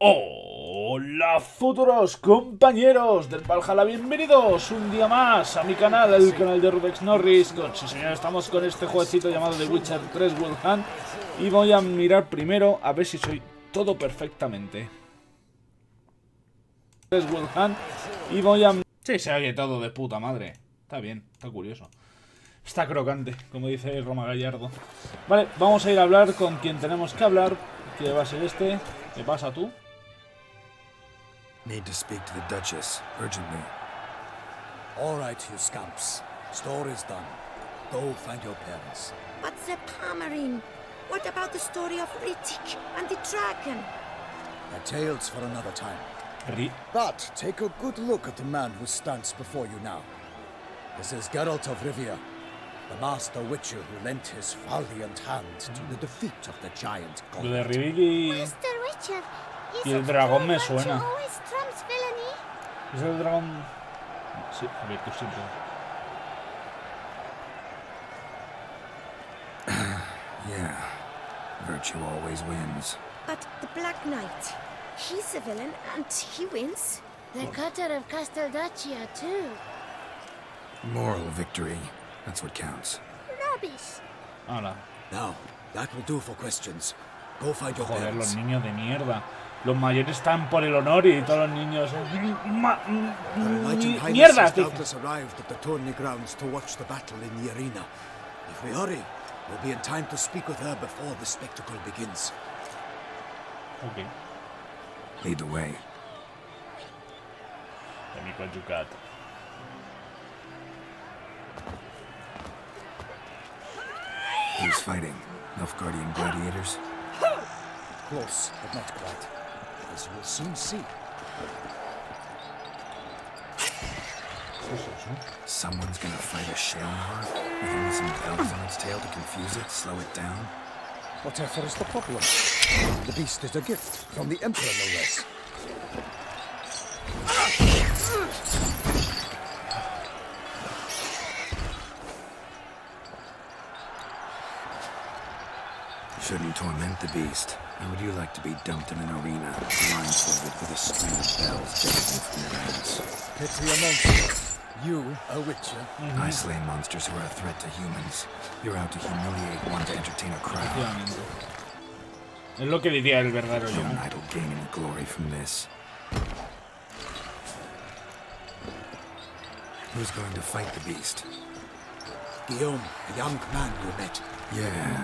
Hola futuros compañeros del Valhalla, bienvenidos un día más a mi canal, el canal de Rudex Norris. Sí señor, estamos con este jueguecito llamado The Witcher 3 Wild Hunt. Y voy a mirar primero a ver si soy todo perfectamente. 3 Wild Hunt. Y voy a... Sí, se oye todo de puta madre. Está bien, está curioso. Está crocante, como dice Roma Gallardo. Vale, vamos a ir a hablar con quien tenemos que hablar. Que va a ser este. ¿Qué pasa tú? Need to speak to the Duchess, urgently. All right, you scamps. Story's done. Go find your parents. But the Palmerine, what about the story of Rittik and the dragon? They're tales for another time. But take a good look at the man who stands before you now. This is Geralt of Rivia, the master witcher who lent his valiant hand to the defeat of the giant god. Lo de Rivik Master Witcher, y el dragón me suena. always trumps villainy. ¿Es el dragón? Sí, a ver, tú siempre. Yeah, virtue always wins. But the Black Knight, he's a villain and he wins. The cutter of Castelduccia too. Moral victory, that's what counts. Rubbish. Hola. Now, that will do for questions. Go find your Joder, los parents. niños de mierda. Los mayores están por el honor y todos los niños... ¡Mierda! Has doubtless arrived at the tourney grounds to watch the battle in the arena. If we hurry, we'll be in time to speak with her before the spectacle begins. Ok. Lead the way. Amigo Yucat. Who's fighting? Nilfgaardian gladiators? Close, but not quite. As you will soon see. Someone's gonna fight a Shaelmaar with only some bells on its tail to confuse it, slow it down? Whatever is the problem? The beast is a gift from the Emperor, no less. Shouldn't torment the beast. How would you like to be dumped in an arena, blindfolded with a string of bells dangling from your hands? Pity a monster. You, a witcher. I slay monsters who are a threat to humans. You're out to humiliate one to entertain a crowd. Efectivamente. Es lo que diría el verdadero yo. None will gain any glory from this. Who's going to fight the beast? Guillaume, a young man you met. Yeah.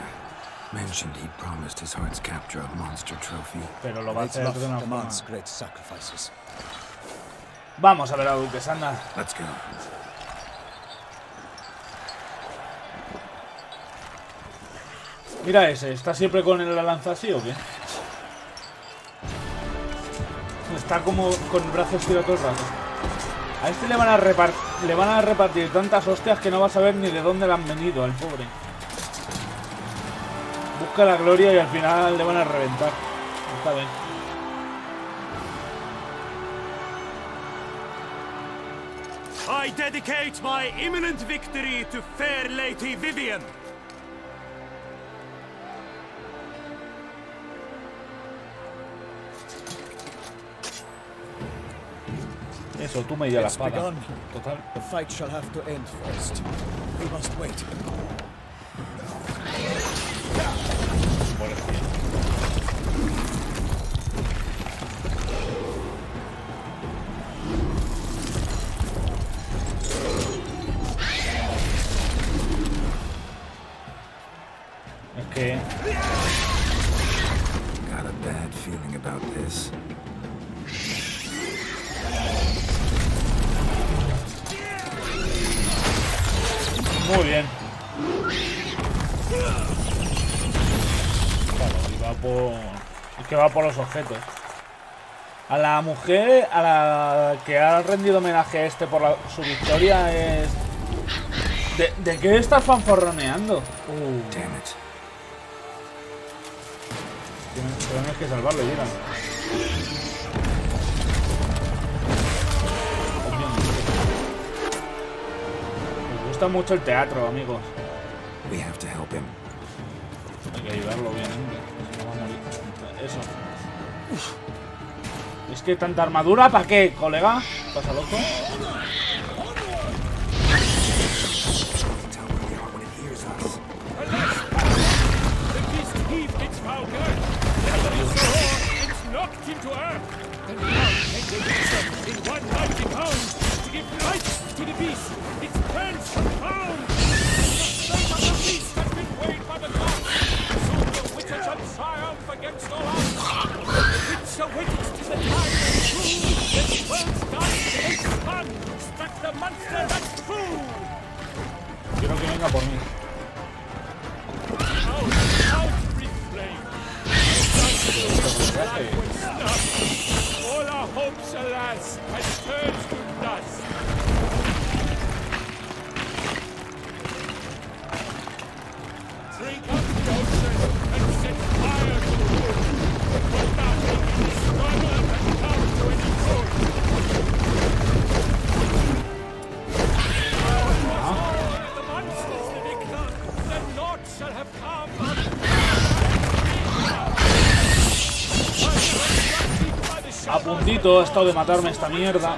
Mentioned he'd promised his heart's capture a monster trophy. Pero lo va a Its hacer love de una forma... demands great sacrifices. Vamos a ver a Duques, anda. Let's go. Mira ese, ¿está siempre con la lanza así o qué? Está como con el brazo estirado todo el rato. A este le van a repartir tantas hostias que no va a saber ni de dónde le han venido al pobre. Busca la gloria y al final le van a reventar. Está bien. I dedicate my imminent victory to fair Lady Vivian. Eso, tú me ya la It's espada. begun. Total. The fight shall have to end first. We must wait. Es que... Got a bad feeling about this. Muy bien. Claro, y va por... Es que va por los objetos. A la mujer a la que ha rendido homenaje a este por su victoria es... ¿De qué estás fanfarroneando? Damn it. Tienes que salvarlo, llegan. Me gusta mucho el teatro, amigos. We have to help him. Hay que ayudarlo, obviamente. Si no va a morir. Eso. Es que tanta armadura, ¿para qué, colega? ¿Pasa loco? Quiero que venga por mí. All our hopes, alas, has turned to dust. Drink up the ocean and set fire to the wood. For nothing in this struggle has come to any good. The monsters the victor, then naught shall have come of A puntito ha estado de matarme esta mierda.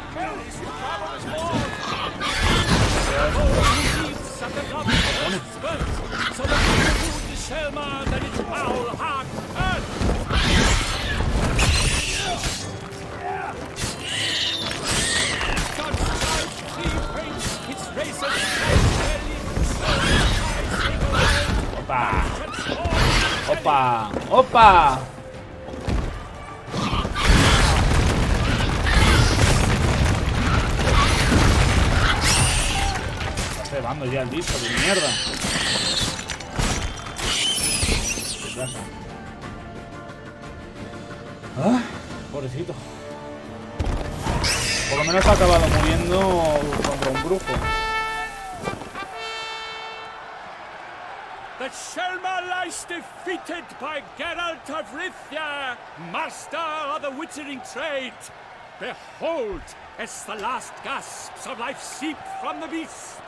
Opa. Opa. Opa. Cebando ya el disco de mierda. ¿Qué pasa? Ah, pobrecito. Por lo menos ha acabado muriendo contra un brujo. The Shelma lies defeated by Geralt of Rivia, master of the witchering trade. Behold, as the last gasps of life seep from the beast.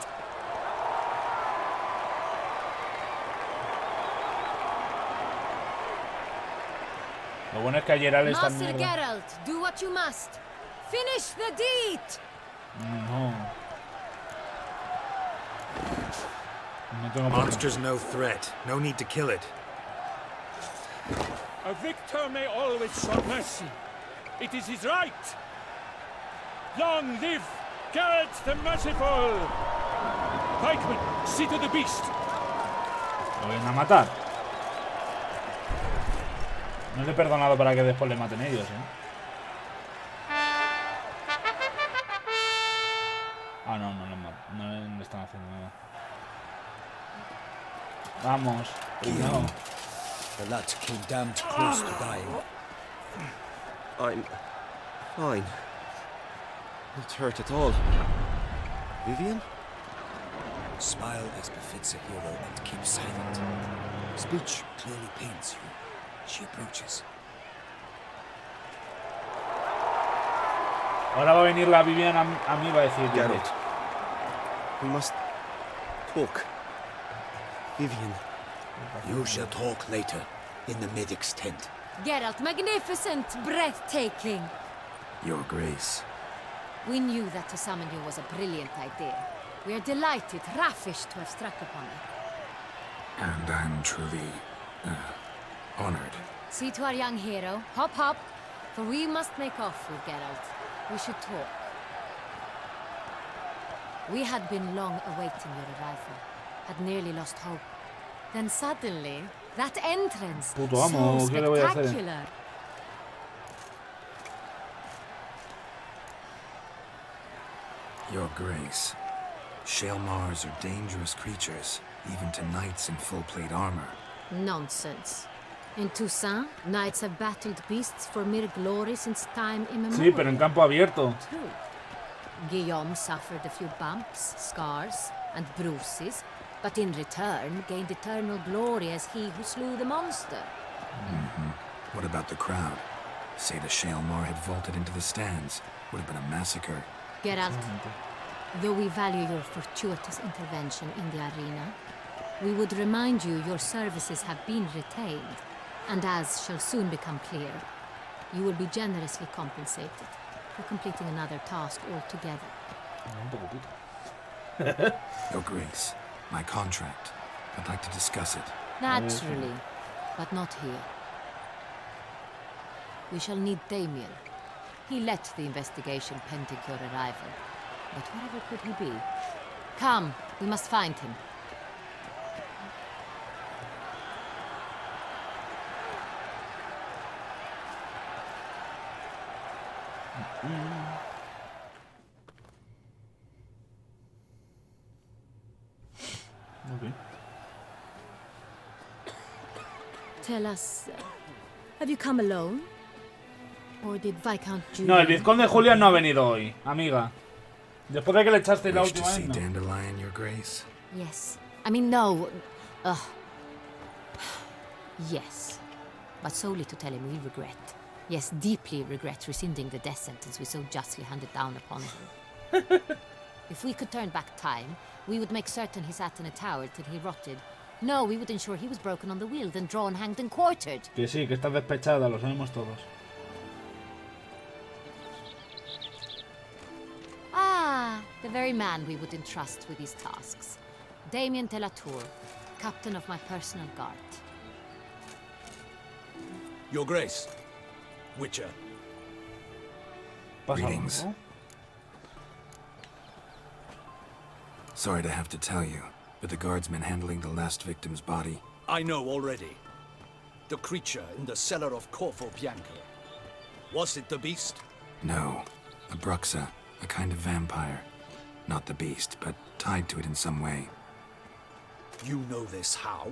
Lo bueno es que a Geralt está Master Geralt, do what you must. Finish the deed. No. No tengo por qué. Monster's no threat. No need to kill it. A victor may always show mercy. It is his right. Long live Geralt the Merciful! Pikeman, see to the beast. Lo vienen a matar. No le he perdonado para que después le maten ellos, Ah, no, no le están haciendo nada. Vamos, no. The lad came damned close to dying. I'm fine. Not hurt at all. Vivian? Smile as befits a hero and keep silent. Speech clearly pains you. She approaches. Ahora va a venir la Vivian a mí, va a decir... Geralt. We must talk. Vivian. You shall talk later, in the medic's tent. Geralt, magnificent, breathtaking. Your Grace. We knew that to summon you was a brilliant idea. We are delighted, ravished to have struck upon it. And I'm truly... honored. See to our young hero. Hop, hop. For we must make off with Geralt. We should talk. We had been long awaiting your arrival. Had nearly lost hope. Then suddenly, that entrance. Puto amo, so ¿qué le voy a hacer? spectacular. Your Grace. Shaelmars are dangerous creatures, even to knights in full plate armor. Nonsense. In Toussaint, knights have battled beasts for mere glory since time immemorial. Sí, pero en campo abierto. True. Guillaume suffered a few bumps, scars, and bruises, but in return gained eternal glory as he who slew the monster. What about the crowd? Say the Shaelmar had vaulted into the stands. Would have been a massacre. Geralt, though we value your fortuitous intervention in the arena, we would remind you your services have been retained, and as shall soon become clear, You will be generously compensated for completing another task altogether. Your Grace, my contract. I'd like to discuss it. Naturally, but not here. We shall need Damien. He led the investigation pending your arrival. But wherever could he be? Come, we must find him. Okay. Tell us, have you come alone? Or did Viscount Julian... No, el vizconde Julian no ha venido hoy, amiga. Después de que le echaste la Wish to última see vez, no. Dandelion, Your Grace? Yes. I mean, no. Yes. But solely to tell him we regret. Yes, deeply regret rescinding the death sentence we so justly handed down upon him. If we could turn back time, we would make certain he sat in a tower till he rotted. No, we would ensure he was broken on the wheel, then drawn, hanged, and quartered. Que sí, que estás despechada, lo sabemos todos. Ah, the very man we would entrust with these tasks. Damien de la Tour, captain of my personal guard. Your Grace. Witcher. Pasa, Greetings. ¿no? Sorry to have to tell you, but the guardsman handling the last victim's body... I know already. The creature in the cellar of Corvo Bianco. Was it the beast? No, a bruxa, a kind of vampire. Not the beast, but tied to it in some way. You know this how?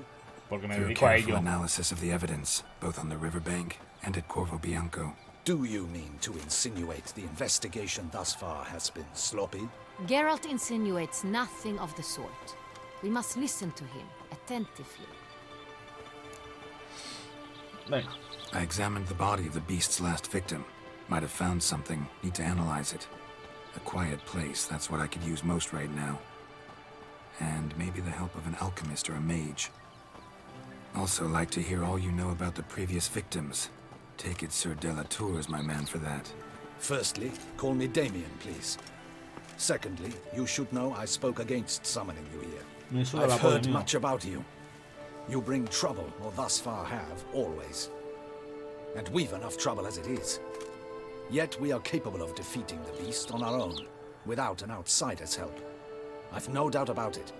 Porque me Through a dedico a careful ello. analysis of the evidence, both on the riverbank and at Corvo Bianco. Do you mean to insinuate the investigation thus far has been sloppy? Geralt insinuates nothing of the sort. We must listen to him attentively. Venga. I examined the body of the beast's last victim. Might have found something, need to analyze it. A quiet place, that's what I could use most right now. And maybe the help of an alchemist or a mage. Also like to hear all you know about the previous victims. Take it Sir de la Tour is my man for that. Firstly, call me Damien, please. Secondly, you should know I spoke against summoning you here. Me suda la I've polla heard mía. much about you. You bring trouble, or thus far have, always. And we've enough trouble as it is. Yet we are capable of defeating the beast on our own, without an outsider's help. I've no doubt about it.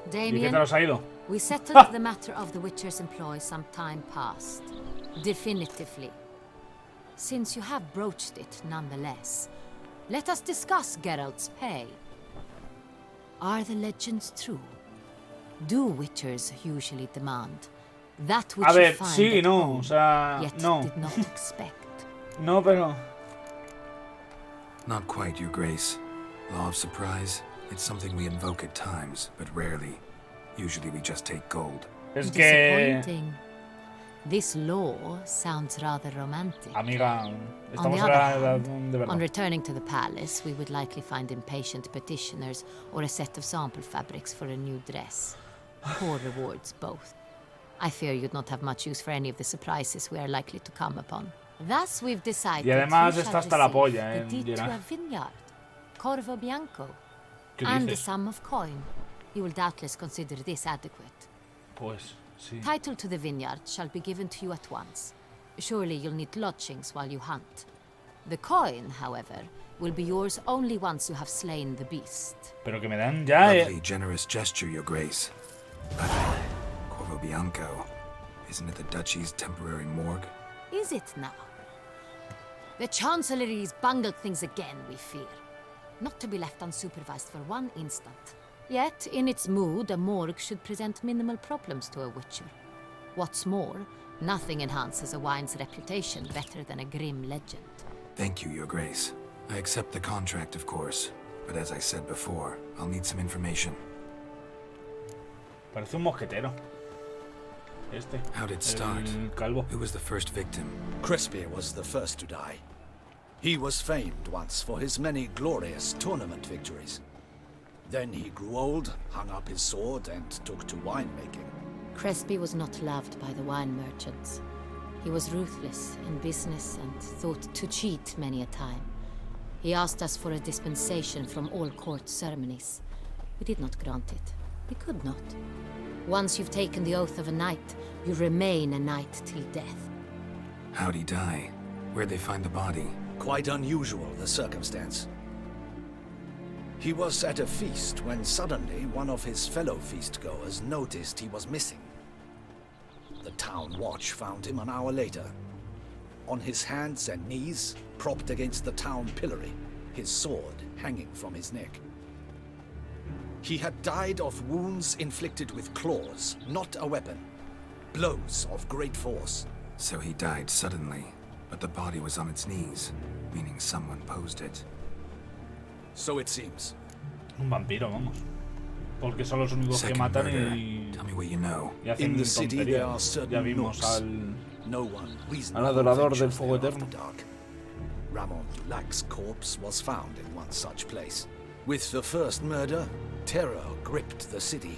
¿Y qué te Damien, los ha ido? we settled the matter of the Witcher's employ some time past. Definitively. Since you have broached it nonetheless, let us discuss Geralt's pay. Are the legends true? Do Witchers usually demand that which A ver, you find sí y at no, home, o sea, yet no. did not expect? No, pero... Not quite, Your Grace. Law of surprise, it's something we invoke at times, but rarely. Usually we just take gold. Es que... Disappointing. This law sounds rather romantic. Amiga, On estamos the other hablando hand, de on verdad. returning to the palace, we would likely find impatient petitioners or a set of sample fabrics for a new dress. Poor rewards, both. I fear you'd not have much use for any of the surprises we are likely to come upon. Thus, we've decided Y además you está shall hasta la receive polla, the deed to Geralt. a vineyard, Corvo Bianco, ¿Qué and a dices? sum of coin. You will doubtless consider this adequate. Pues, sí. Title to the vineyard shall be given to you at once. Surely you'll need lodgings while you hunt. The coin, however, will be yours only once you have slain the beast. Pero que me dan ya... Lovely, generous gesture, Your Grace. But Corvo Bianco, isn't it the Duchy's temporary morgue? Is it now? The Chancellery's bungled things again, we fear. Not to be left unsupervised for one instant. Yet, in its mood, a morgue should present minimal problems to a witcher. What's more, nothing enhances a wine's reputation better than a grim legend. Thank you, Your Grace. I accept the contract, of course. But as I said before, I'll need some information. Parece un mosquetero. Este. How'd it start? El calvo. Who was the first victim? Crispy was the first to die. He was famed once for his many glorious tournament victories. Then he grew old, hung up his sword, and took to winemaking. Crespi was not loved by the wine merchants. He was ruthless in business and thought to cheat many a time. He asked us for a dispensation from all court ceremonies. We did not grant it. We could not. Once you've taken the oath of a knight, you remain a knight till death. How'd he die? Where'd they find the body? Quite unusual, the circumstance. He was at a feast when suddenly one of his fellow feastgoers noticed he was missing. The town watch found him an hour later. On his hands and knees, propped against the town pillory, his sword hanging from his neck. He had died of wounds inflicted with claws, not a weapon. Blows of great force. So he died suddenly, but the body was on its knees, meaning someone posed it. So it seems. Un vampiro, vamos. Porque son los únicos que Second matan murder. y Tell me what you know. hacen In the city there are tonterías. certain Ya vimos nooks. al No one al reasonable adorador del ventures fuego there eterno. after dark. Ramon Dulac's corpse was found in one such place. With the first murder, terror gripped the city.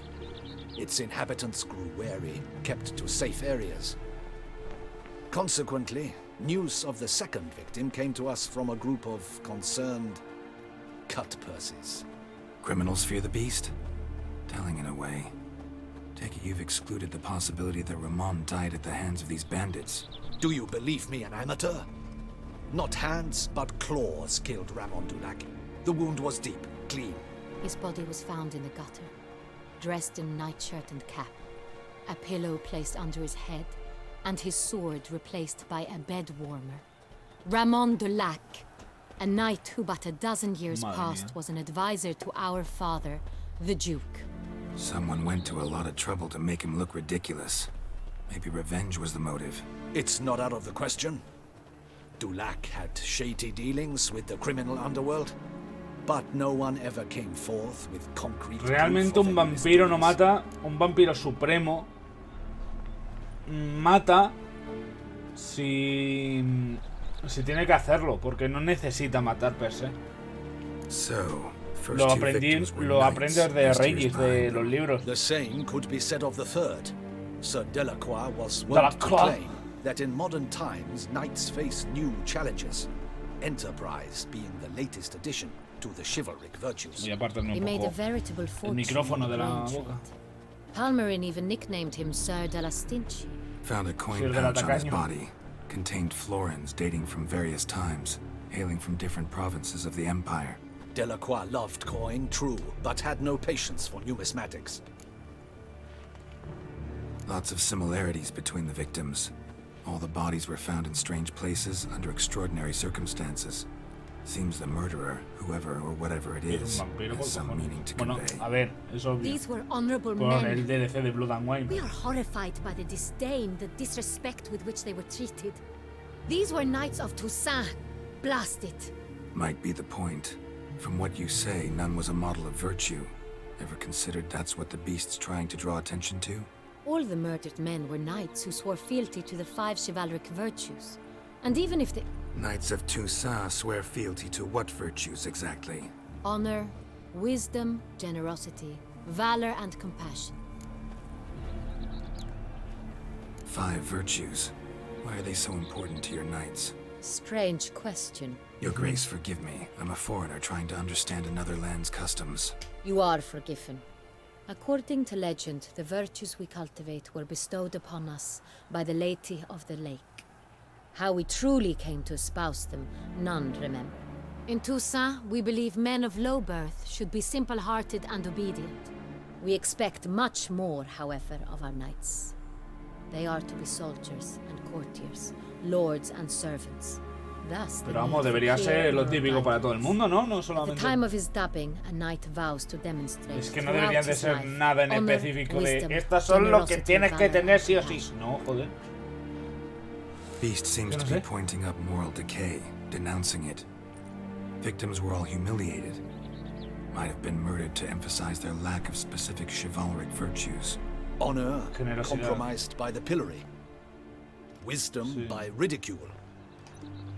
Its inhabitants grew wary, kept to safe areas. Consequently, news of the second victim came to us from a group of concerned cut-purses. Criminals fear the beast? Telling in a way. Take it you've excluded the possibility that Ramon died at the hands of these bandits. Do you believe me an amateur? Not hands, but claws killed Ramon Dulac. The wound was deep, clean. His body was found in the gutter, dressed in nightshirt and cap, a pillow placed under his head, and his sword replaced by a bed warmer. Ramon Dulac, a knight who but a dozen years Madre past mía. was an advisor to our father, the Duke. Someone went to a lot of trouble to make him look ridiculous. Maybe revenge was the motive. It's not out of the question. Dulac had shady dealings with the criminal underworld, but no one ever came forth with concrete Realmente proof of un any vampiro no misdeeds. mata, un vampiro supremo mata si tiene que hacerlo, porque no necesita matar per se. So, first Lo two victims were knights, aprendes de mysteries Reyes, de behind los them. libros. The same could be said of the third. Sir Delacroix was wont to Delacroix. claim that in modern times knights face new challenges, enterprise being the latest addition to the chivalric virtues. Voy a apartarme He un made a poco veritable fortune micrófono in de the la grain boca. trade. Palmerin even nicknamed him Sir de la Stinchi. Found a coin Sir de la pouch on his Tacaño. body. Contained florins dating from various times, hailing from different provinces of the Empire. Delacroix loved coin, true, but had no patience for numismatics. Lots of similarities between the victims. All the bodies were found in strange places under extraordinary circumstances. Seems the murderer, whoever or whatever it Es is, un vampiro por has some cojones. meaning to Bueno, convey. a ver, es obvio. These were honorable Con el men. DLC de Blood and Wine. We are horrified by the disdain, the disrespect with which they were treated. These were knights of Toussaint. Blast it. Might be the point. From what you say, none was a model of virtue. Ever considered that's what the beast's trying to draw attention to? All the murdered men were knights who swore fealty to the 5 chivalric virtues. And even if they... Knights of Toussaint swear fealty to what virtues exactly? honor, wisdom, generosity, valor, and compassion. 5 virtues. Why are they so important to your knights? Strange question. Your Grace, forgive me. I'm a foreigner trying to understand another land's customs. You are forgiven. According to legend, the virtues we cultivate were bestowed upon us by the Lady of the Lake. How we truly came to espouse them, none remember. In Toussaint, we believe men of low birth should be simple-hearted and obedient. We expect much more, however, of our knights. They are to be soldiers and courtiers, lords and servants. Thus, the Pero vamos, need for debería care ser lo in típico our para todo el mundo, ¿no? No At the solamente... time of his dubbing, a knight vows to demonstrate Es que no throughout deberían de his ser life nada en honor, específico wisdom, de... Estas son lo que generosity, tienes que valor, tener sí o and sí. compassion. No, joder. Beast seems Yo no to be sé. pointing up moral decay, denouncing it. Victims were all humiliated. Might have been murdered to emphasize their lack of specific chivalric virtues. Honor Generosidad. compromised by the pillory. Wisdom Sí. by ridicule.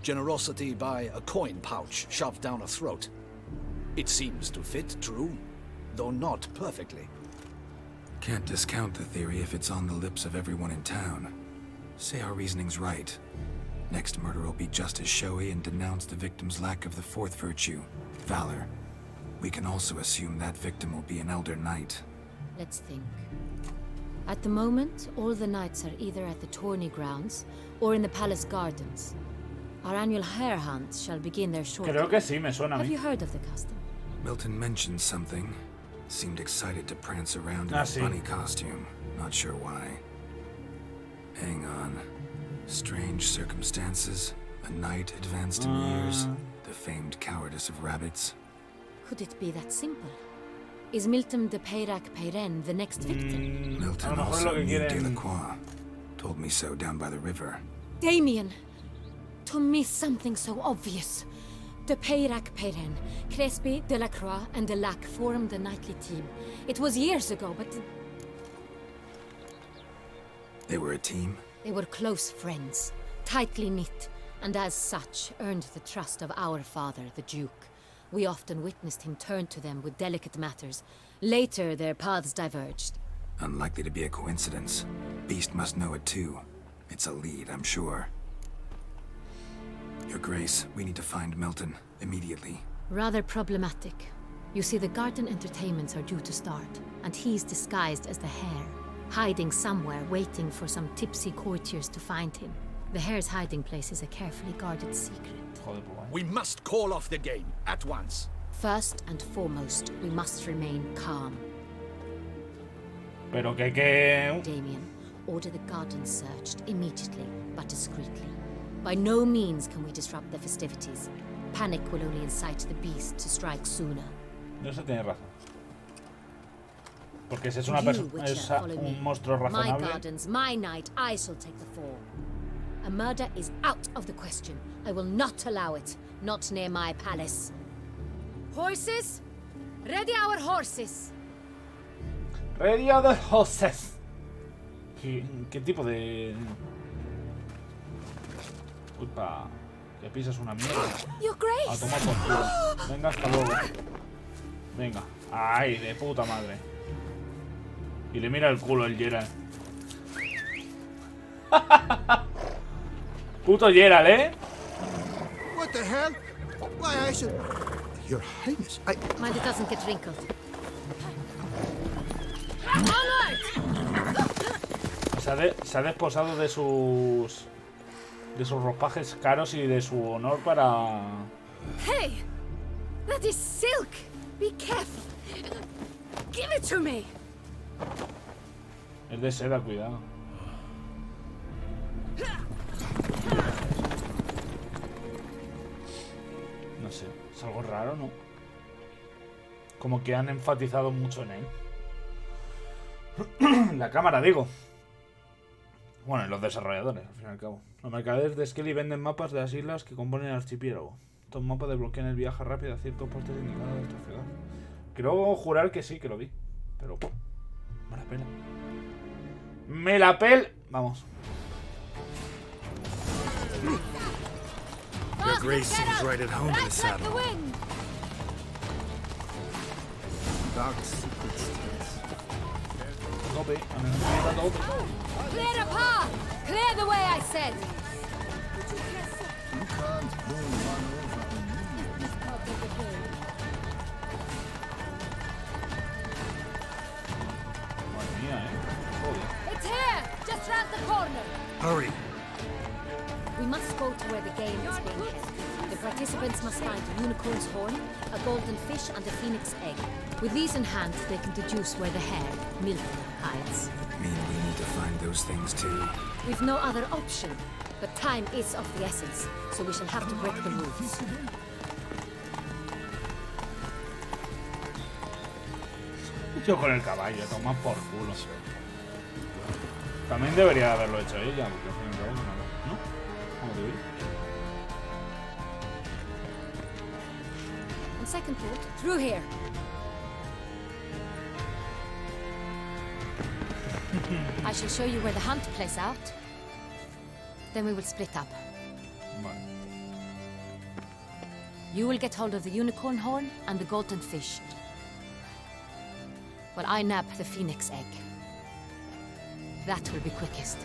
Generosity by a coin pouch shoved down a throat. It seems to fit, true, though not perfectly. Can't discount the theory if it's on the lips of everyone in town. Say our reasoning's right. Next murder will be just as showy and denounce the victim's lack of the fourth virtue, valor. We can also assume that victim will be an elder knight. Let's think. At the moment, all the knights are either at the tourney grounds or in the palace gardens. Our annual hare hunts shall begin there shortly. Creo que sí, me suena a Have mí. you heard of the custom? Milton mentioned something. Seemed excited to prance around in a sí. bunny costume. Not sure why. Hang on. Strange circumstances. A knight advanced in years. The famed cowardice of rabbits. Could it be that simple? Is Milton de Peyrac Peyren the next victim? Milton also knew Delacroix. Told me so down by the river. Damien! To miss something so obvious. De Peyrac Peyren, Crespi, Delacroix, and Delac formed the knightly team. It was years ago, but They were a team? they were close friends, tightly knit, and as such earned the trust of our father, the Duke. We often witnessed him turn to them with delicate matters. Later, their paths diverged. Unlikely to be a coincidence. Beast must know it too. It's a lead, I'm sure. Your Grace, we need to find Milton immediately. Rather problematic. You see, the garden entertainments are due to start, and he's disguised as the hare, hiding somewhere, waiting for some tipsy courtiers to find him. The hare's hiding place is a carefully guarded secret. We must call off the game at once. First and foremost, we must remain calm. Pero que... Damien, order the garden searched immediately, but discreetly. By no means can we disrupt the festivities. Panic will only incite the beast to strike sooner. Eso tiene razón. Porque si es una You, persona, Witcher, es follow me. un monstruo My razonable. gardens, my night, I shall take the fall. A murder is out of the question. I will not allow it. Not near my palace. Horses? Ready our horses. Ready of the horses. ¿Qué tipo de...? Disculpa, que pisas una mierda. Your A Grace! tomar por culo. Venga, hasta luego. Venga. Ay, de puta madre. Y le mira el culo el Geralt. Puto Geralt, ¿eh? What the hell? Why, I should... Your Highness, I... Mind it doesn't get wrinkled. Onward! Se ha desposado de sus ropajes caros y de su honor para... Hey! That is silk! Be careful! Give it to me! Es de seda, cuidado. No sé, es algo raro, ¿no? Como que han enfatizado mucho en él. La cámara, digo. Bueno, y los desarrolladores, al fin y al cabo. Los mercaderes de Skelly venden mapas de las islas que componen el archipiélago. Estos mapas desbloquean el viaje rápido a ciertos puestos indicados de esta ciudad. Creo jurar que sí, que lo vi. Pero... me la pela. ¡Me la pel! Vamos. Your Grace seems right at home in the saddle. Dark secrets. Tope. A menos que tope. Clear the path! Clear the way, I said! You can't pull one over. Madre mía, Joder. It's here! Just round the corner! Hurry! We must go to where the game is being held. The participants must find a unicorn's horn, a golden fish, and a phoenix egg. With these in hand, they can deduce where the hare, Milton, hides. Mean we need to find those things too? We've no other option, but time is of the essence, so we shall have to break the rules. Yo con el caballo, toma por culo. También debería haberlo hecho ella, porque al fin y al cabo no. ¿Cómo te vi? On second thought, through here. I shall show you where the hunt plays out. Then we will split up. Vale. You will get hold of the unicorn horn and the golden fish, while I nab the phoenix egg. That will be quickest.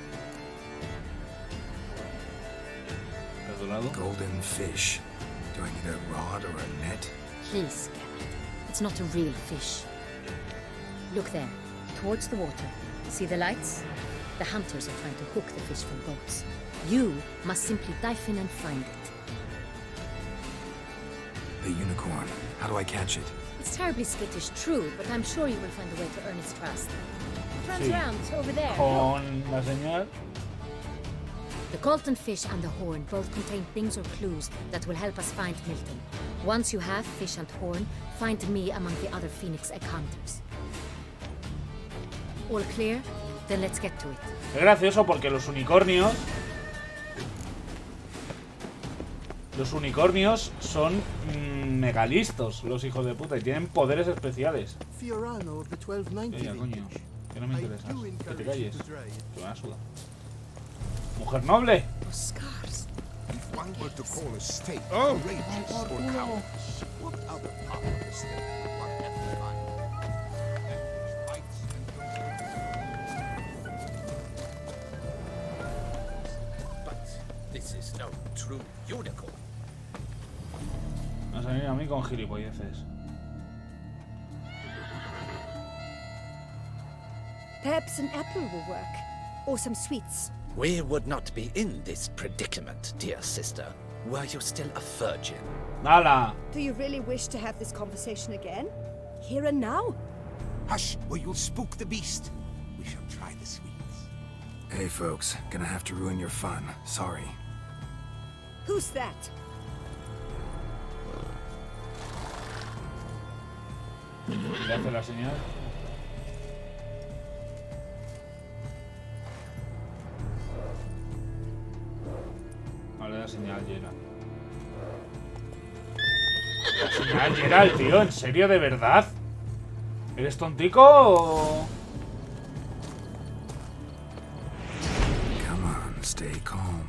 dorado. Golden fish. Do I need a rod or a net? Please, Geralt. It's not a real fish. Look there, towards the water. See the lights? The hunters are trying to hook the fish from boats. You must simply dive in and find it. The unicorn. How do I catch it? It's terribly skittish, true, but I'm sure you will find a way to earn its trust. Front Sí. round, over there. Con la señal. The Colton fish and the horn both contain things or clues that will help us find Milton. Once you have fish and horn, find me among the other Phoenix egg hunters. All clear? Then let's get to it. Es gracioso porque los unicornios... Los unicornios son mega listos, los hijos de puta, y tienen poderes especiales. Fiorano of the 1290 Ya, coño, vintage. que no me I interesas. do Que te encourage calles. you to try it. Que me la suda. Mujer noble. Scars. If one were to call a state courageous or cowardice, what other part of the state would one have to find? Fights and But this is no true unicorn. Vas a venir a mí con gilipolleces. Perhaps an apple will work. Or some sweets. We would not be in this predicament, dear sister, were you still a virgin. ¡Hala! Do you really wish to have this conversation again? Here and now? Hush, or you'll spook the beast. We shall try the sweets. Hey folks, gonna have to ruin your fun. Sorry. Who's that? Le hace la señal. Vale, la señal Geralt. La señal Geralt, tío, ¿en serio, de verdad? ¿Eres tontico o...? Come on, stay calm.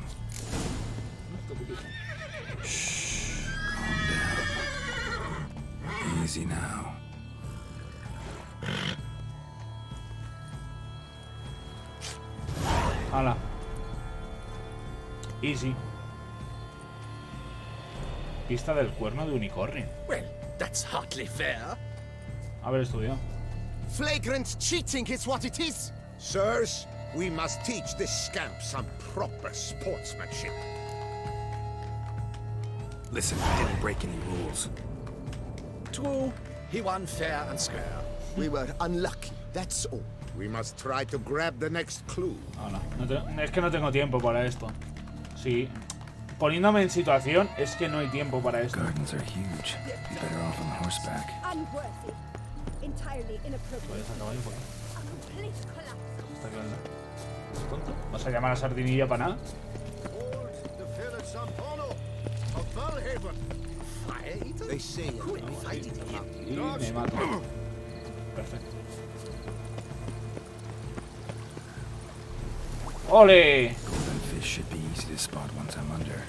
Shh, calm down. Easy now. Hala. Easy. Pista del cuerno de unicornio. Well, that's hardly fair. A ver, estudio. Flagrant cheating is what it is. Sirs, we must teach this scamp some proper sportsmanship. Listen, I didn't break any rules. True, he won fair and square. We were unlucky, that's all. We must try to grab the next clue. Hala. Es que no tengo tiempo para esto. Sí. Poniéndome en situación, es que no hay tiempo para esto. Gardens are huge. Be better off on horseback. Unworthy. Entirely inappropriate. ¿Puedes acabar un poco? A complete collapse. Está claro. ¿Es tonto? ¿Vas a llamar a Sardinilla para nada? They say Y me mato. Perfecto. ¡Ole! Golden fish should be easy to spot once I'm under.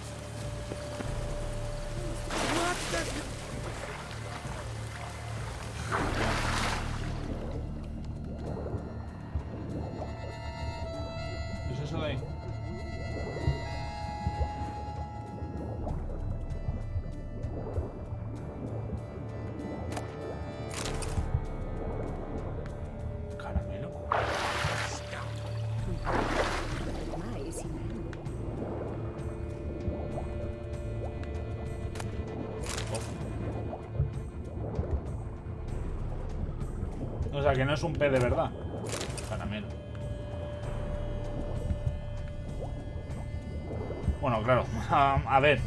¿Qué es eso de ahí? Caramelo. Why is he mad? O sea, que no es un pez de verdad. Caramelo. Bueno, claro. A ver.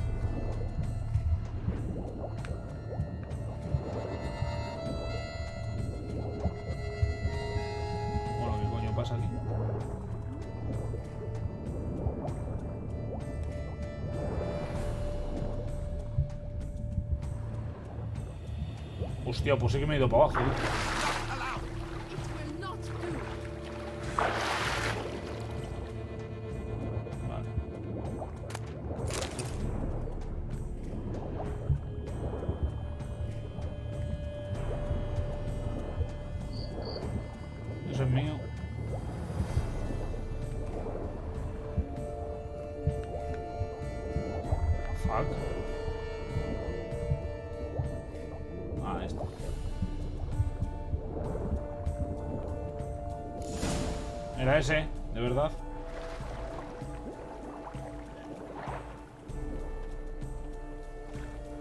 Bueno, ¿qué coño pasa aquí? Hostia, pues sí que me he ido para abajo, ¿eh? Vale. Eso es mío. este. Era ese, de verdad.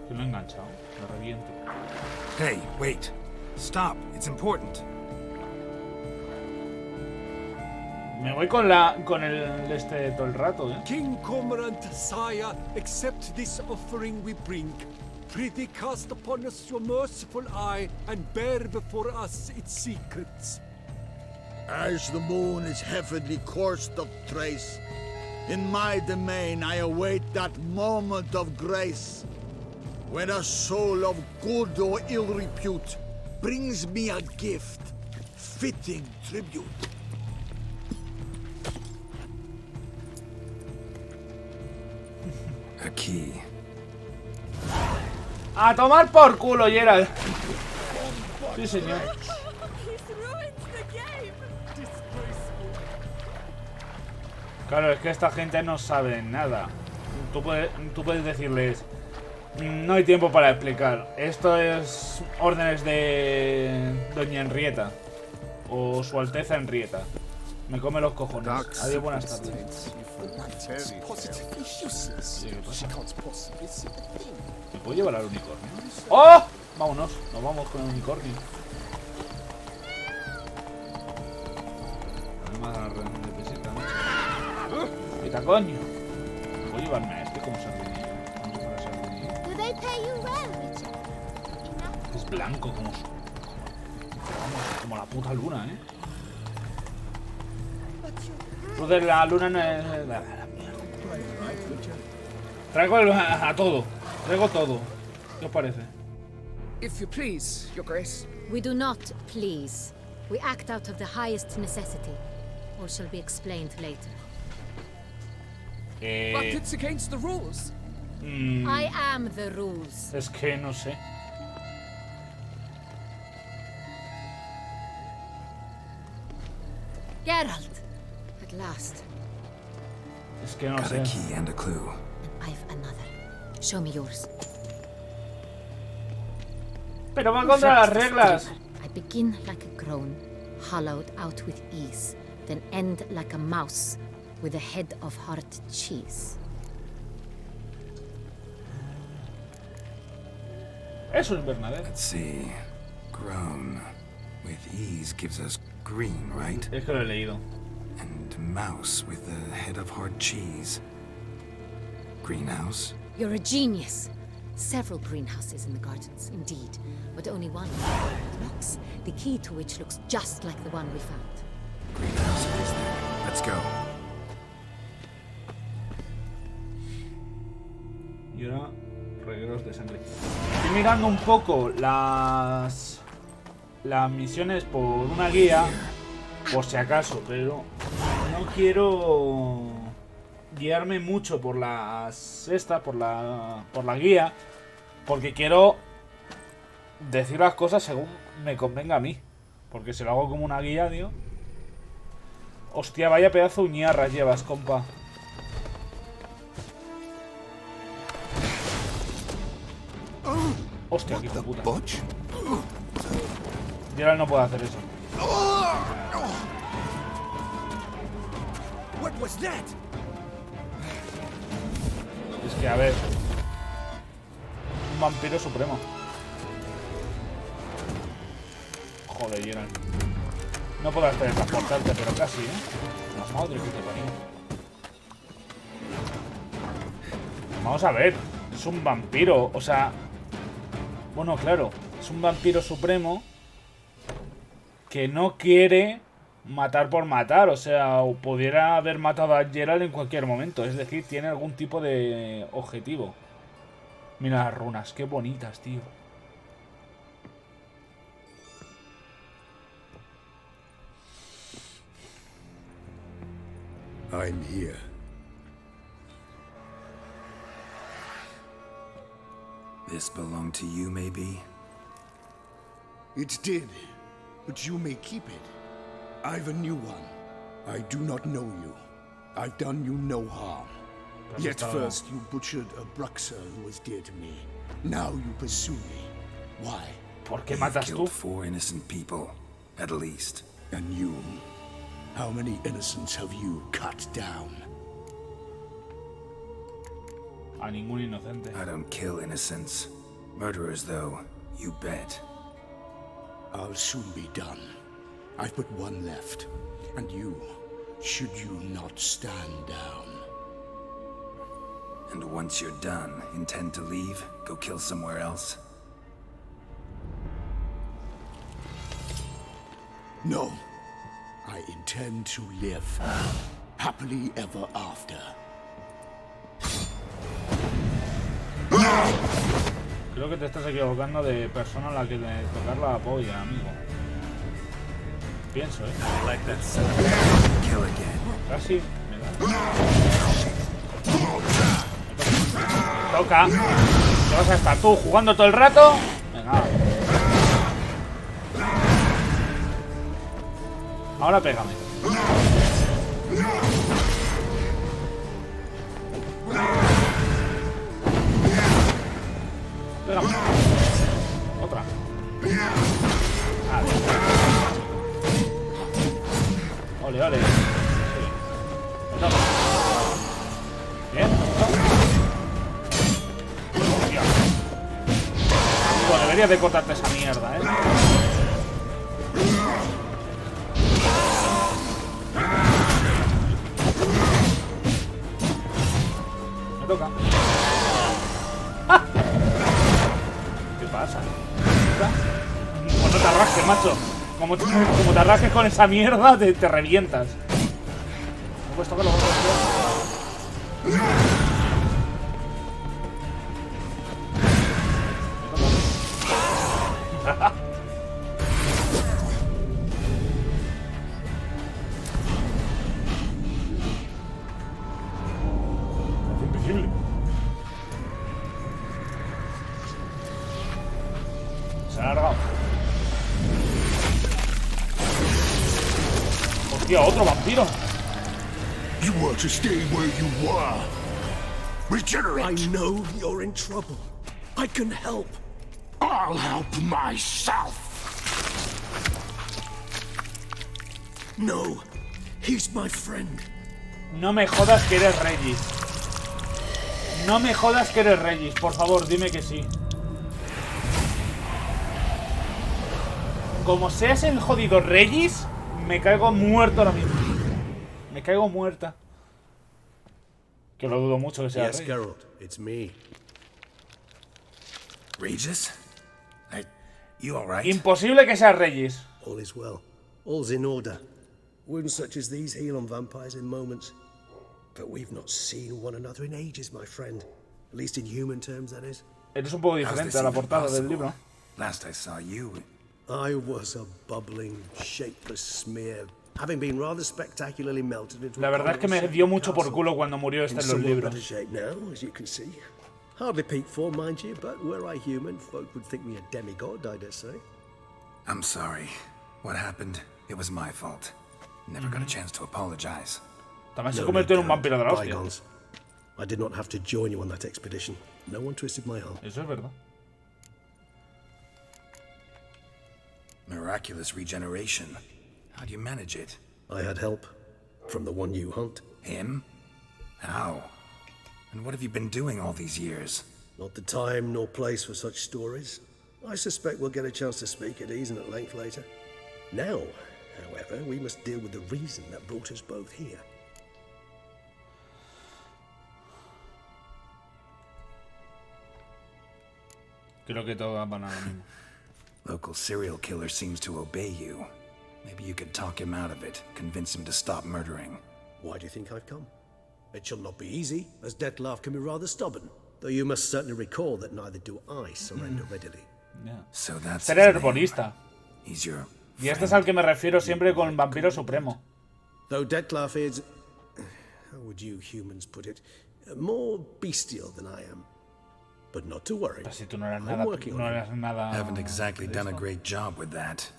Que lo he enganchado, lo reviento. Hey, wait. Stop. It's important. Me voy con el este todo el rato, King Cormorant, sire, accept this offering we bring. Prithee cast upon us your merciful eye and bear before us its secrets. As the moon is heavenly coursed of trace, in my domain I await that moment of grace, when a soul of good or ill repute brings me a gift, fitting tribute. A key. ¡A tomar por culo, Geralt! Sí, señor. Claro, es que esta gente no sabe nada. Tú puedes decirles... No hay tiempo para explicar. Esto es órdenes de Doña Henrietta. O Su Alteza Henrietta. Me come los cojones. Adiós, buenas tardes. ¿Me puedo llevar al unicornio? ¡Oh! Vámonos, nos vamos con el unicornio. ¡Quita, coño! ¿Puedo llevarme a este como sardinillo? Vamos para sardinillo. Es blanco como su... Vamos, como la puta luna, ¿eh? Rudex, la luna no es... La mierda. Traigo a todo. Traigo todo. ¿Qué os parece? If you please, Your Grace. We do not please. We act out of the highest necessity. Or shall be explained later. But it's against the rules. I am the rules. Es que no sé. Geralt! At last. Es que no Got sé. a key and a clue. I've another. Show me yours. Pero va contra las reglas. I begin like a crone, hollowed out with ease, then end like a mouse with a head of hard cheese. Es un invernadero. Let's see. Grown with ease gives us green, right? Es que lo he leído. And mouse with the head of hard cheese. Greenhouse? You're a genius. Several greenhouses in the gardens, indeed, but only one looks, the key to which looks just like the one we found. Greenhouse it is then. Let's go. Y ahora, regueros de sangre. Estoy mirando un poco las misiones por una guía, por si acaso, pero no quiero guiarme mucho por por la guía, porque quiero decir las cosas según me convenga a mí, porque si lo hago como una guía, tío. Hostia, vaya pedazo de uñarras llevas, compa. Hostia, qué hijo de puta. Geralt no puede hacer eso. What was that? Es que, a ver... Un vampiro supremo. Joder, Geralt. No podrás teletransportarte, pero casi, ¿eh? La madre que te parió. Vamos a ver. Es un vampiro, o sea... Bueno, claro. Es un vampiro supremo que no quiere matar por matar. O sea, o pudiera haber matado a Geralt en cualquier momento. Es decir, tiene algún tipo de objetivo. Mira las runas, qué bonitas, tío. I'm here. This belonged to you, maybe? It did, but you may keep it. I've a new one. I do not know you. I've done you no harm. Yet first you butchered a Bruxer who was dear to me. Now you pursue me. Why? ¿Por qué matas tú? 4 innocent people, at least. And you? How many innocents have you cut down? A ningún inocente. I don't kill innocents. Murderers, though, you bet. I'll soon be done. I've but one left. And you, should you not stand down. And once you're done, intend to leave? Go kill somewhere else? No. I intend to live. Happily ever after. Creo que te estás equivocando de persona a la que le tocar la polla, amigo. Pienso, Casi me da. Me toca. ¿Qué vas a estar tú jugando todo el rato? Venga. Ahora pégame. Pégame. Otra. Vale. Ole, ole. Sí. Bien. Hostia. Bueno, deberías de cortarte esa mierda, Me toca. ¡Ah! ¿Qué pasa? Pues no te arrasques, macho. Como te arrasques con esa mierda, te revientas. No puedes tocar los otros. Es invisible. Se ha alargado. Hostia, otro vampiro. You want to stay where you were. Regenerate. I know you're in trouble. I can help. I'll help myself. No, he's my friend. No me jodas que eres Regis. No me jodas que eres Regis. Por favor, dime que sí. Como seas el jodido Regis, me caigo muerto ahora mismo. Me caigo muerta. Que lo dudo mucho que sea Yes, Regis. Geralt, it's me. Regis? You alright? Imposible que sea Regis. All is well. All's in order. Wounds such as these heal on vampires in moments. But we've not seen one another in ages, my friend. At least in human terms, that is. Eres un poco diferente a la portada del libro. Last I saw you... I was a bubbling, shapeless smear, having been rather spectacularly melted into La verdad es que me dio mucho por culo cuando murió este en los libros. shape now, as you can see. Hardly peak form, mind you, but were I human, folk would think me a demigod, I dare say. I'm sorry. What happened? It was my fault. Never got a chance to apologize. También se convirtió en un vampiro de la hostia. Bygones. I did not have to join you on that expedition. No one twisted my arm. Eso es verdad. Miraculous regeneration. How do you manage it? I had help from the one you hunt. Him? How? And what have you been doing all these years? Not the time nor place for such stories. I suspect we'll get a chance to speak at ease and at length later. Now, however, we must deal with the reason that brought us both here. Creo que todos van a lo mismo. Local serial killer seems to obey you. Maybe you could talk him out of it, convince him to stop murdering. Why do you think I've come? It shall not be easy, as Dettlaff can be rather stubborn. Though you must certainly recall that neither do I surrender readily. Yeah. So that's Ser el his name. herbolista. He's your Y este es al que me refiero siempre con Vampiro Supremo. Though Dettlaff is, how would you humans put it, more bestial than I am. But not to worry. Pero si tú no eras I'm nada, working no on it. eras nada. Haven't exactly done a great job with that.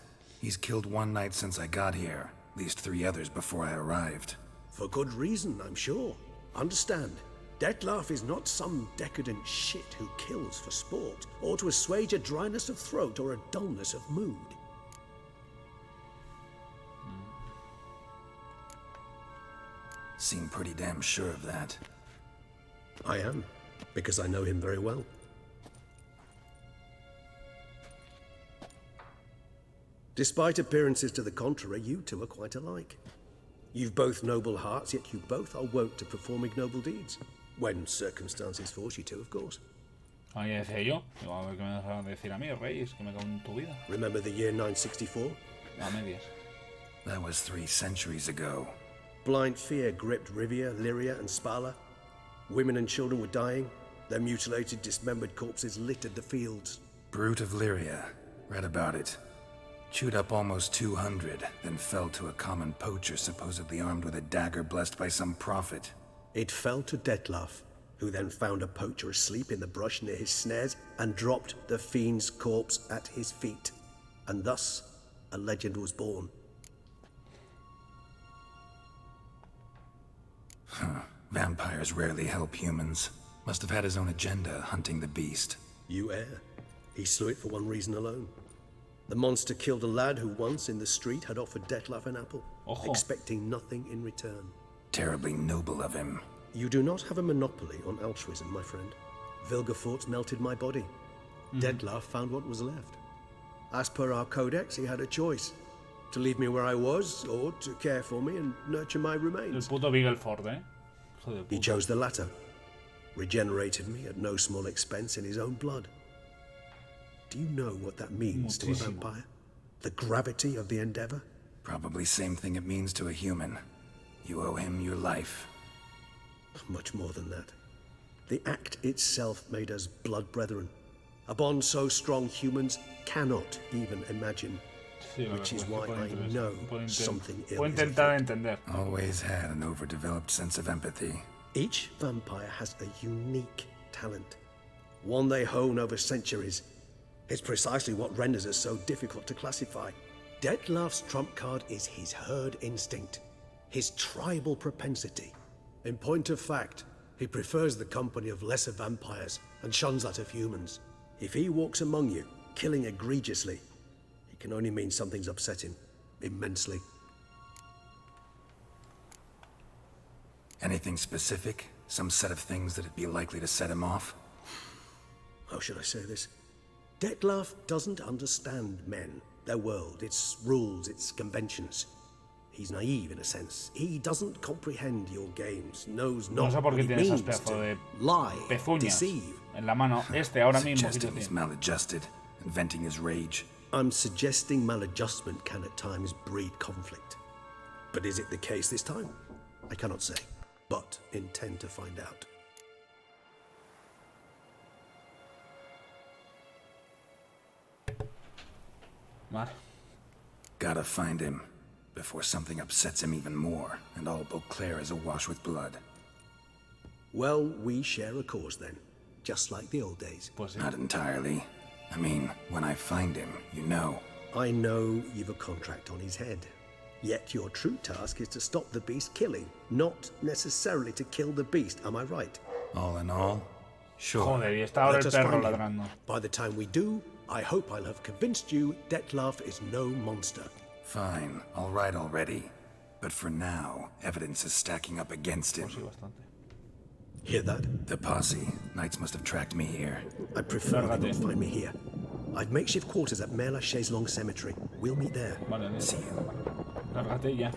He's killed one night since I got here, at least 3 others before I arrived. For good reason, I'm sure. Understand, Dettlaff is not some decadent shit who kills for sport, or to assuage a dryness of throat or a dullness of mood. Seem pretty damn sure of that. I am, because I know him very well. Despite appearances to the contrary, you two are quite alike. You've both noble hearts, yet you both are wont to perform ignoble deeds. When circumstances force you to, of course. Ahí decía yo. Digo, a ver qué me dejaron de decir a mí, Reyes, que me cago en tu vida. Remember the year 964? A medias. That was 3 centuries ago. Blind fear gripped Rivia, Lyria, and Spala. Women and children were dying. Their mutilated, dismembered corpses littered the fields. Brute of Lyria. Read about it. Chewed up almost 200, then fell to a common poacher supposedly armed with a dagger blessed by some prophet. It fell to Dettlaff, who then found a poacher asleep in the brush near his snares and dropped the fiend's corpse at his feet. And thus, a legend was born. Vampires rarely help humans. Must have had his own agenda, hunting the beast. You err. He slew it for one reason alone. The monster killed a lad who once in the street had offered Dettlaff an apple, expecting nothing in return. Terribly noble of him. You do not have a monopoly on altruism, my friend. Vilgefortz melted my body. Dettlaff found what was left. As per our codex, he had a choice. To leave me where I was, or to care for me and nurture my remains. El puto Vilgefortz, eh? He chose the latter. Regenerated me at no small expense in his own blood. Do you know what that means to a vampire? The gravity of the endeavor? Probably same thing it means to a human. You owe him your life. Much more than that. The act itself made us blood brethren. A bond so strong humans cannot even imagine. Which is why I know something ill is afoot. Always had an overdeveloped sense of empathy. Each vampire has a unique talent. One they hone over centuries. It's precisely what renders us so difficult to classify. Dettlaff's trump card is his herd instinct. His tribal propensity. In point of fact, he prefers the company of lesser vampires and shuns that of humans. If he walks among you, killing egregiously, it can only mean something's upset him immensely. Anything specific? Some set of things that'd be likely to set him off? How should I say this? Dettlaff doesn't understand men, their world, its rules, its conventions. He's naive in a sense. He doesn't comprehend your games, knows not what it means to lie, deceive. En la mano, ahora mismo. Suggesting he's maladjusted, inventing his rage. I'm suggesting maladjustment can at times breed conflict. But is it the case this time? I cannot say, but intend to find out. Vale. Gotta find him before something upsets him even more, and all Beauclair is awash with blood. Well, we share a cause then, just like the old days. Not entirely. I mean, when I find him, you know. I know you've a contract on his head. Yet your true task is to stop the beast killing, not necessarily to kill the beast, am I right? All in all, sure. Joder, y está ahora el perro ladrando. By the time we do, I hope I'll have convinced you Dettlaff is no monster. Fine, all right already. But for now, evidence is stacking up against him. Hear that? The posse. Knights must have tracked me here. I prefer they not find me here. I've makeshift quarters at Mère Lachaise Long Cemetery. We'll meet there. Vale, see you. Lárgate ya.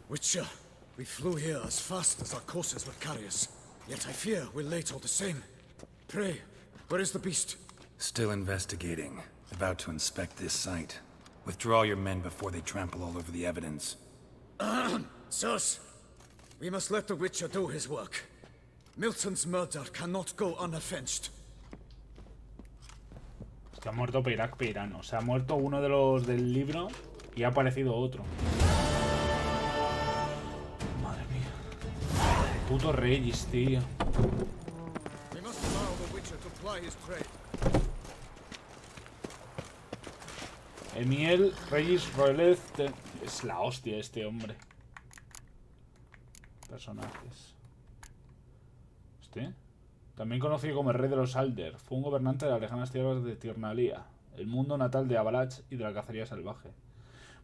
Witcher, we flew here as fast as our courses would carry us. Yet I fear we're late all the same. Pray, where is the beast? Still investigating. About to inspect this site. Withdraw your men before they trample all over the evidence. Sirs, we must let the Witcher do his work. Milton's murder cannot go unavenged. Se ha muerto Peirac Peirano. Se ha muerto uno de los del libro y ha aparecido otro. Madre mía. Puto Reyes, tío. We must allow the Witcher to Emiel Reyes Roelez. Es la hostia este hombre. Personajes. También conocido como el rey de los Alder, fue un gobernante de las lejanas tierras de Tirnalia, el mundo natal de Avalach y de la cacería salvaje.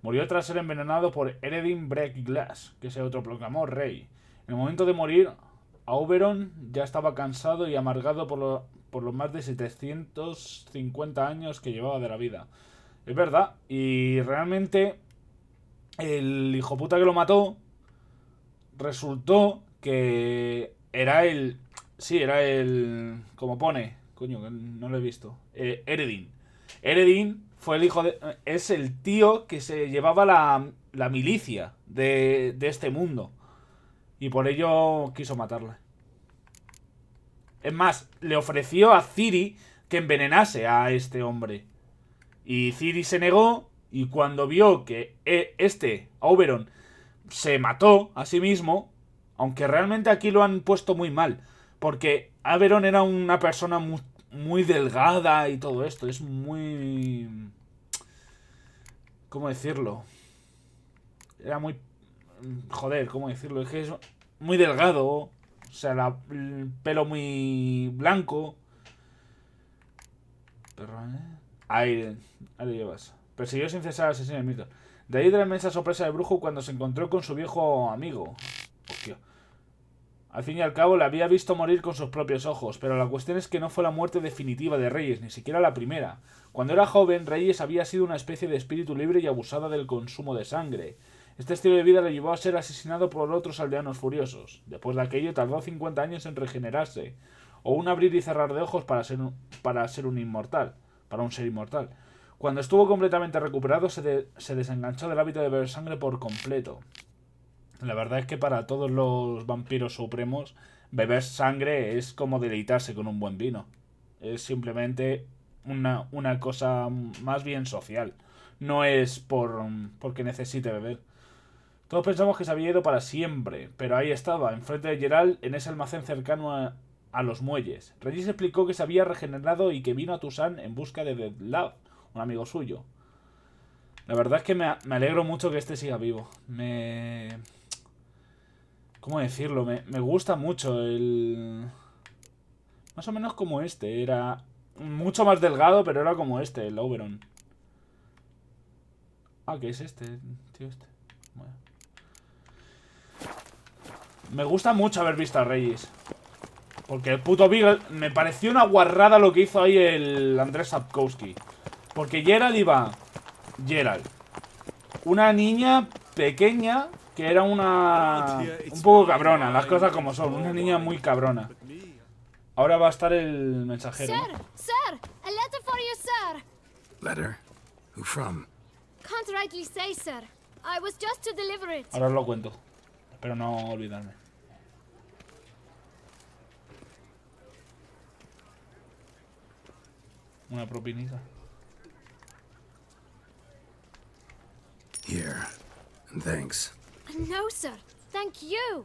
Murió tras ser envenenado por Eredin Breakglass, que se autoproclamó rey. En el momento de morir, Auberon ya estaba cansado y amargado por los más de 750 años que llevaba de la vida. Es verdad, y realmente el hijo puta que lo mató resultó que era el... Sí, era el... Como pone... Coño, que no lo he visto. Eredin. Eredin fue el hijo de... Es el tío que se llevaba la milicia de este mundo. Y por ello quiso matarle. Es más, le ofreció a Ciri que envenenase a este hombre. Y Ciri se negó. Y cuando vio que Auberon, se mató a sí mismo... Aunque realmente aquí lo han puesto muy mal. Porque Auberon era una persona muy delgada y todo esto. Es muy... ¿Cómo decirlo? Era muy... Joder, ¿cómo decirlo? Es que es muy delgado. O sea, el pelo muy blanco. Pero, ahí lo llevas. Persiguió sin cesar al asesino de mitos. De ahí de la inmensa sorpresa de Brujo cuando se encontró con su viejo amigo. Hostia. Al fin y al cabo, le había visto morir con sus propios ojos, pero la cuestión es que no fue la muerte definitiva de Reyes, ni siquiera la primera. Cuando era joven, Reyes había sido una especie de espíritu libre y abusada del consumo de sangre. Este estilo de vida le llevó a ser asesinado por otros aldeanos furiosos. Después de aquello, tardó 50 años en regenerarse, o un abrir y cerrar de ojos para ser un inmortal, para un ser inmortal. Cuando estuvo completamente recuperado, se desenganchó del hábito de beber sangre por completo. La verdad es que para todos los vampiros supremos, beber sangre es como deleitarse con un buen vino. Es simplemente una cosa más bien social. No es porque necesite beber. Todos pensamos que se había ido para siempre, pero ahí estaba, enfrente de Geralt, en ese almacén cercano a los muelles. Regis explicó que se había regenerado y que vino a Toussaint en busca de Deadlove, un amigo suyo. La verdad es que me alegro mucho que este siga vivo. ¿Cómo decirlo? Me gusta mucho el... Más o menos como este. Era mucho más delgado, pero era como este, el Auberon. Ah, ¿qué es este? Tío, este. Bueno. Me gusta mucho haber visto a Reyes. Porque el puto Beagle... Me pareció una guarrada lo que hizo ahí el Andrzej Sapkowski. Porque Geralt iba... Geralt. Una niña pequeña... Que era un poco cabrona, las cosas como son. Una niña muy cabrona. Ahora va a estar el mensajero, ¿no? Sir! A letter for you, sir! Letter? Who from? Can't rightly say, sir. I was just to deliver it. Ahora os lo cuento. Espero no olvidarme. Una propinita. Here. And thanks. No, sir. Thank you.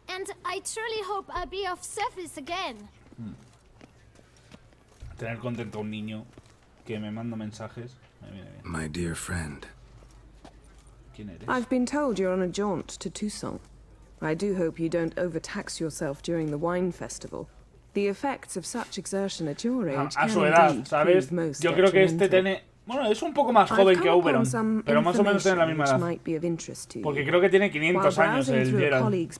And I truly hope I'll be of service again. Tener contento a un niño que me manda mensajes. Me viene bien. My dear friend. ¿Quién eres? I've been told you're on a jaunt to Toussaint. I do hope you don't overtax yourself during the wine festival. The effects of such exertion at your age a su can edad, indeed ¿sabes? prove most Yo creo que este detrimental. Bueno, es un poco más joven que Auberon, pero más o menos tiene la misma edad. Porque creo que tiene 500 años el Geralt.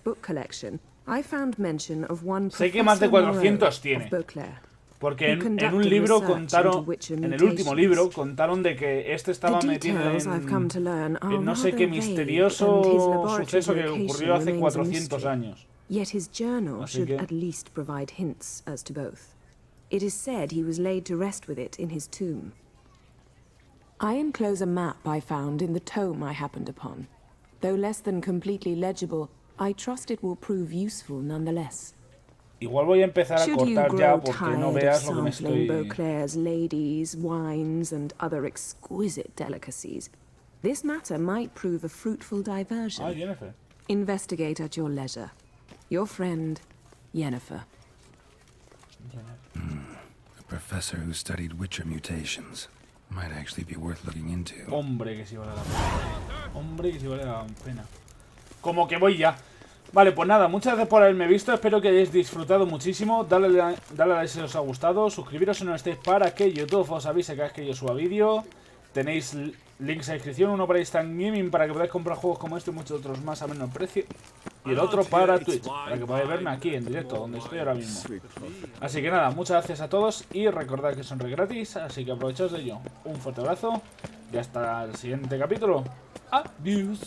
Sé que más de 400 tiene. Porque en un libro contaron, en el último libro, contaron de que este estaba metido en no sé qué misterioso suceso que ocurrió hace 400 años. Yet his journal should at least provide hints as to both. It is said he was laid to rest with it in his tomb. I enclose a map I found in the tome I happened upon. Though less than completely legible, I trust it will prove useful nonetheless. Igual voy a empezar a cortar ya porque no veas lo que me estoy... Beauclair's ladies, wines, and other exquisite delicacies, this matter might prove a fruitful diversion. Ah, Jennifer. Investigate at your leisure. Your friend, Yennefer. professor who studied Witcher mutations. Might actually be worth looking into. Hombre, que sí vale la pena. Hombre, que sí vale la pena. Como que voy ya. Vale, pues nada, muchas gracias por haberme visto. Espero que hayáis disfrutado muchísimo. Dale like si os ha gustado. Suscribiros si no estáis para que YouTube os avise cada vez que yo suba vídeo. Tenéis links a descripción. Uno para Instant Gaming para que podáis comprar juegos como este y muchos otros más a menor precio. Y el otro para Twitch, para que podáis verme aquí en directo, donde estoy ahora mismo. Así que nada, muchas gracias a todos y recordad que son gratis, así que aprovechaos de ello. Un fuerte abrazo y hasta el siguiente capítulo. Adiós.